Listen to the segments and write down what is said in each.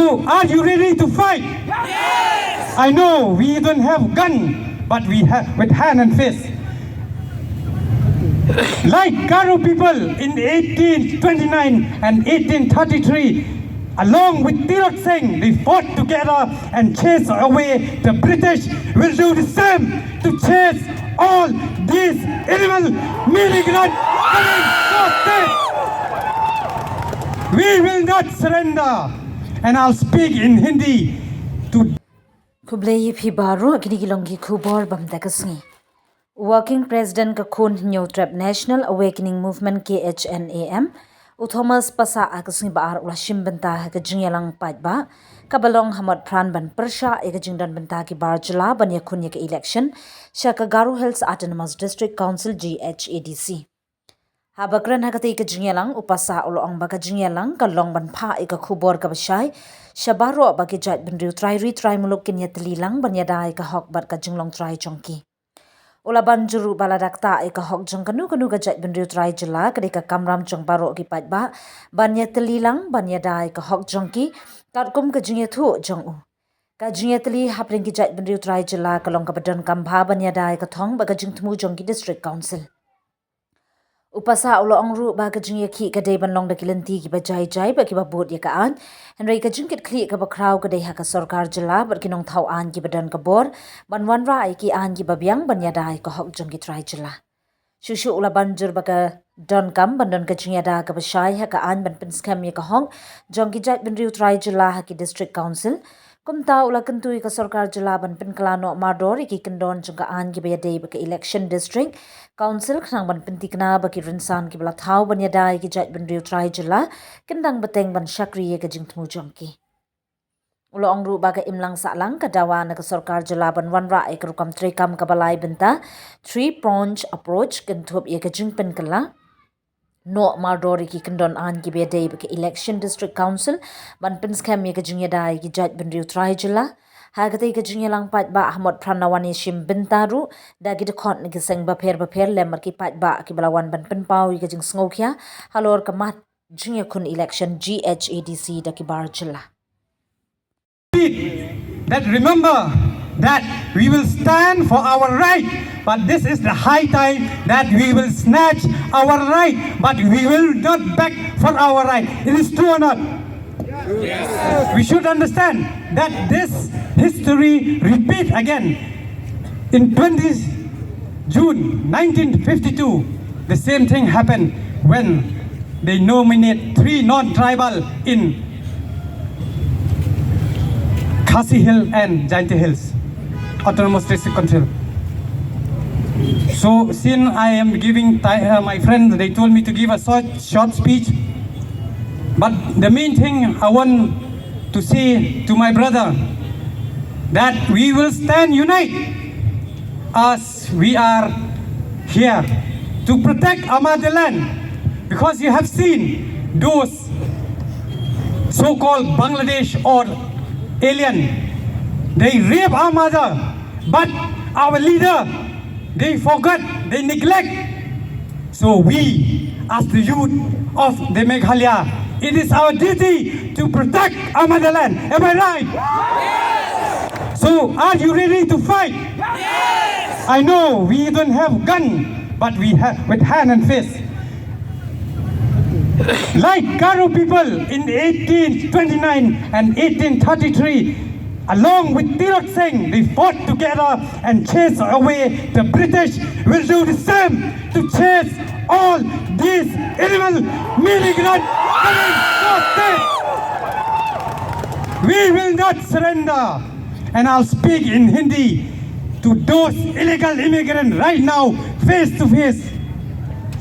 So, are you ready to fight? Yes! I know we don't have gun, but we have with hand and fist. Like Garo people in 1829 and 1833, along with Tirot Singh, they fought together and chased away the British. Will do the same to chase all these animal migrant coming to state. We will not surrender. And I'll speak in Hindi to Kublai phi baro agni gilongi khubor bam dakasni. Working President ka khun New Trap National Awakening Movement KHNAM Thomas pasa akasni baar ulashim banta ka jingyalang patba kabalong hamad pran ban persha eka jingdan banta ki bar jula ban yakhun ka election shaka Garo Hills Autonomous District Council GHADC. Habakran hakati ka jingyalang upasa uloong baka jingyalang kalong ban pa eka khubor ka bashay shabaro baki jat benriu try muluk kin yatlilang ban yadai ka hok bat ka jinglong try chongki. Ula banjuru baladakta eka hok jong kanu ka jat benriu try jela kadika kamram jong baro ki patba ban yatlilang ban yadai ka hok jongki katkum ka jingyathu jong u. Ka jingyatli hapring ki jat benriu try jela kalong ka badan kambha ban yadai ka thong baka jingtmu jongki District Council. Upasa ulo angru ba ka jingya ki ka day banlong da kilanti ki ba jai ba ki ba bot ya ka an henry ka jingkit kli ka ba kraw ka day ha ka sarkar jala ba kinong thaw an ki badan ka bor ban wan ra ai ki an ki ba biang ban ya dai ka hok jong ki try jala shushu ula banjur ba ka don kam ban don ka jingya da ka ba shai ha ka an ban pin scam ya ka hong jong ki jat ban riu try jala ha ki District Council kumta ula kentui ka sarkar jala ban pin klano mardor ki kendon jong ka an ki ba ya day ba ka election district Council khnang ban pentikna baki rinsan ki bala thau ban yadai ki jat ban riu try jala kendang bateng ban shakri ye ka jingtmu jongki ulo angru baga imlang salang ka dawa na ka sarkar jala ban wanra ek rukam trekam ka balai benta 3-pronged approach kentup ye ka jingpen kala no mardori ki kendon an ki be day baki election district council ban penskam ye ka jingyadai ki jat ban riu try jala Hagati ka jingyalang pat ba Ahmad Pranawani shim bintaru dagi de khont ni giseng ba pher lemar ki pat ba ki balawan ban pinpaw ka jing sngokhya halor ka mat jingya kun election GHADC da ki bar jilla that remember that we will stand for our right, but this is the high time that we will snatch our right, but we will not beg for our right. It is true or not? Yes. We should understand that this history repeat again. In 20 June 1952, the same thing happened when they nominate 3 non-tribal in Khasi Hill and Jainti Hills, Autonomous District Council. So since I am giving my friend, they told me to give a short speech. But the main thing I want to say to my brother, that we will stand united as we are here to protect our motherland. Because you have seen those so-called Bangladesh or alien, they rape our mother, but our leader, they forgot, they neglect. So we, as the youth of the Meghalaya, it is our duty to protect our motherland. Am I right? Yes! So, are you ready to fight? Yes! I know we don't have gun, but we have with hand and fist. Like Garo people in 1829 and 1833, along with Tirot Singh, they fought together and chased away the British. Will do the same to chase all these animal migrant coming to state. We will not surrender. And I'll speak in Hindi to those illegal immigrants right now, face to face.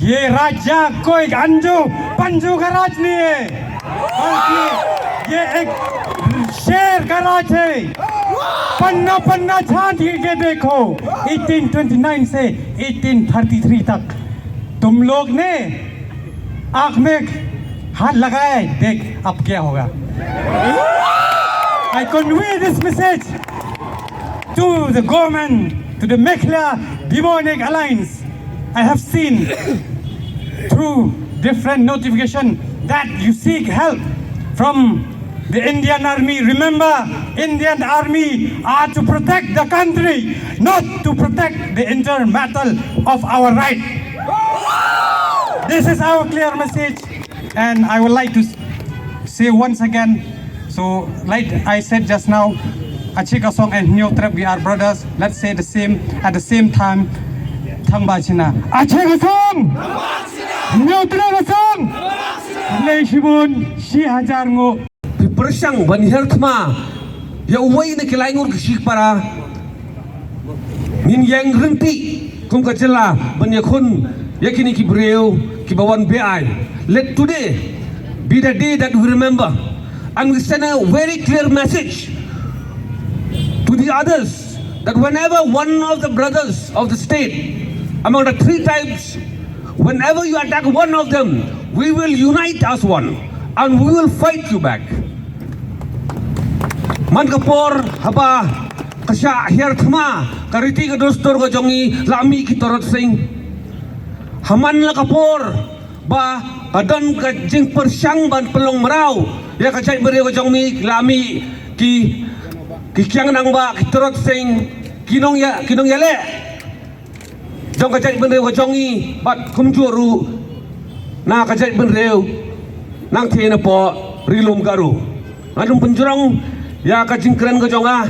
ये राज्य कोई अंजू पंजू का राज नहीं है, बल्कि ये एक शेर का राज है। पन्ना पन्ना छांट के देखो 1829 से 1833 तक तुम लोग ने आंख में हाथ लगाए, देख अब क्या होगा। I convey this message to the government, to the Mekhla Demonic Alliance. I have seen through different notification that you seek help from the Indian Army. Remember, Indian Army are to protect the country, not to protect the internal battle of our right. This is our clear message, and I would like to say once again, so like I said just now, Achikasong and Nyotrep, we are brothers. Let's say the same at the same time. Tangbachina. Achikasong! Nyotrep! Leishibun, Shihajarngo. Persang ban hertma ya uwai na kilaingur kishik para min yang renti kum kacela ban iakhun yakini ki breu ki bawan beai. Let today be the day that we remember and we send a very clear message to the others that whenever one of the brothers of the state among the three tribes, whenever you attack one of them, we will unite as one and we will fight you back. Man kapor haba kasya herthma kariti ka dostor ko jongi lami ki torot sing haman la kapor ba padan ka jing persyang ban pelong merau ya ka cai beri ko jongi lami ki kyang nang ba ki torot sing kinong ya le jong ka cai beri ko jongi bat kum juru na ka cai beri nang thena po rilum garu ngadum penjurang ya ka jingkren ko jonga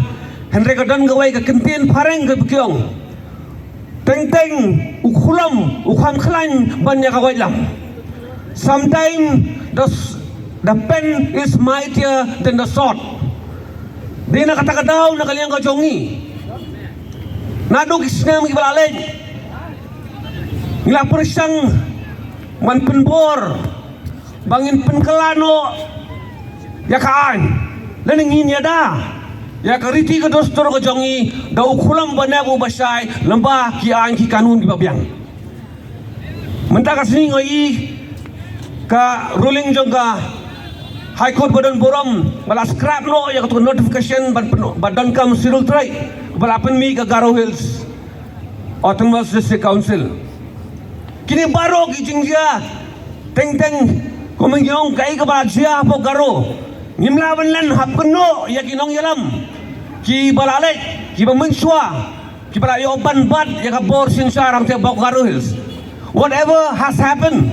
henre ka dan gawai ka kentien pareng ka bekyong teng ukhulam ukham khlan ban ya ka wailam. Sometimes the pen is mightier than the sword. Di na katakadaw na kaliang ka jongi nado kisnam ki balaleng ngila persang man penbor bangin penkelano ya kaan leningin ya da ya kariti ka dostor ko jongi da ukhulam banabu basai lamba ki an ki kanun di babyang menta ka sing oi ka ruling jongka high court badan borom bala scrap no ya ka notification badan kam sirul trai bala pen mi ka Garo Hills Autonomous District Council kini baro ki jingja teng komengyong kai ka ba jia po Garo ngimlaban lan hapno ya kinong yalam ki balalek ki bamenswa ki balayo ban bat ya ka bor sinsarang te bok Garo Hills. Whatever has happened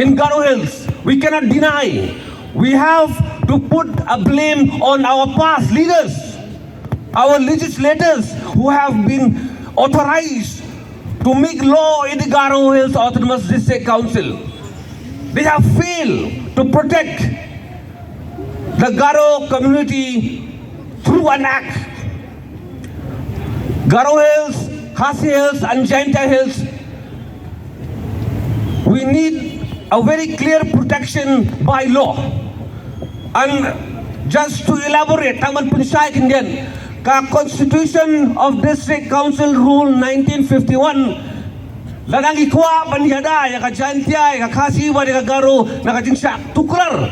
in Garo Hills, we cannot deny. We have to put a blame on our past leaders, our legislators who have been authorized to make law in the Garo Hills Autonomous District Council. They have failed to protect the Garo community through an act. Garo Hills, Khasi Hills and Jaintia Hills, we need a very clear protection by law. And just to elaborate, Taman Punsai Kindian, ka Constitution of District Council Rule 1951, ladang ikwa banyada ya ka Jaintia ya ka Khasi wa ya ka Garo na ka jingsa tukrar.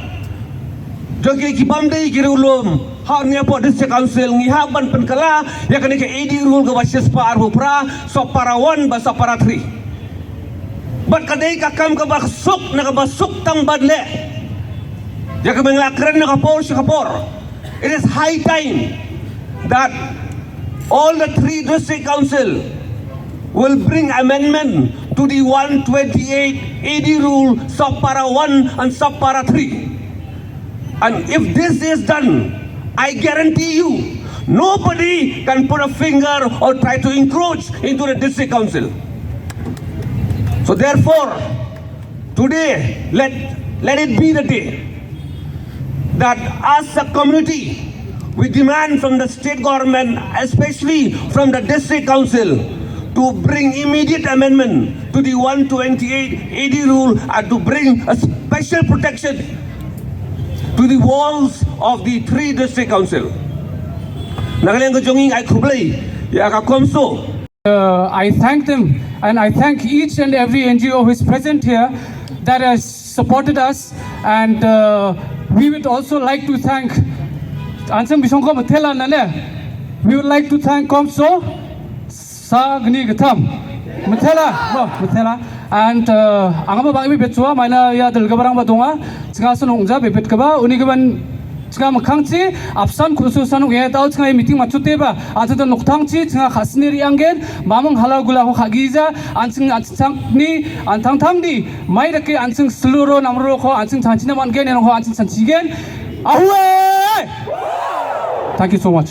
Jogi ki bamdei ki rulum ha nia po district council ngi haban penkala ya kan ke AD rule ga basis par hupra so para 1 ba so para 3 bat kadai ka kam ka basuk na ka basuk tang badle ya ka menglakren na ka por si ka por. It is high time that all the 3 district council will bring amendment to the 128 AD rule sub para 1 and sub para 3. And if this is done, I guarantee you, nobody can put a finger or try to encroach into the district council. So therefore, today, let it be the day that as a community, we demand from the state government, especially from the district council, to bring immediate amendment to the 128 AD rule and to bring a special protection to the walls of the 3 district council. Nagalang ko jonging ay kublay ya ka COMSO. I thank them and I thank each and every NGO who is present here that has supported us, and we would also like to thank Ansam Bishongko Matela Nale. We would like to thank COMSO Sagni Gatam Matela and angama bangi betua mana ya dalgabarang badonga singasun ungja bebet kaba unigaban 지금 강치 앞산 고소산 왜 다우 지금 미팅 맞췄대봐 아저도 녹탕치 지금 가스네리 안겐 마몽 할라굴라고 가기자 안층 안층니 안탕탕디 마이렇게 안층 슬로로 남으로 거 안층 잔치나 만겐 에는 거 안층 잔치겐 아후에 Thank you so much.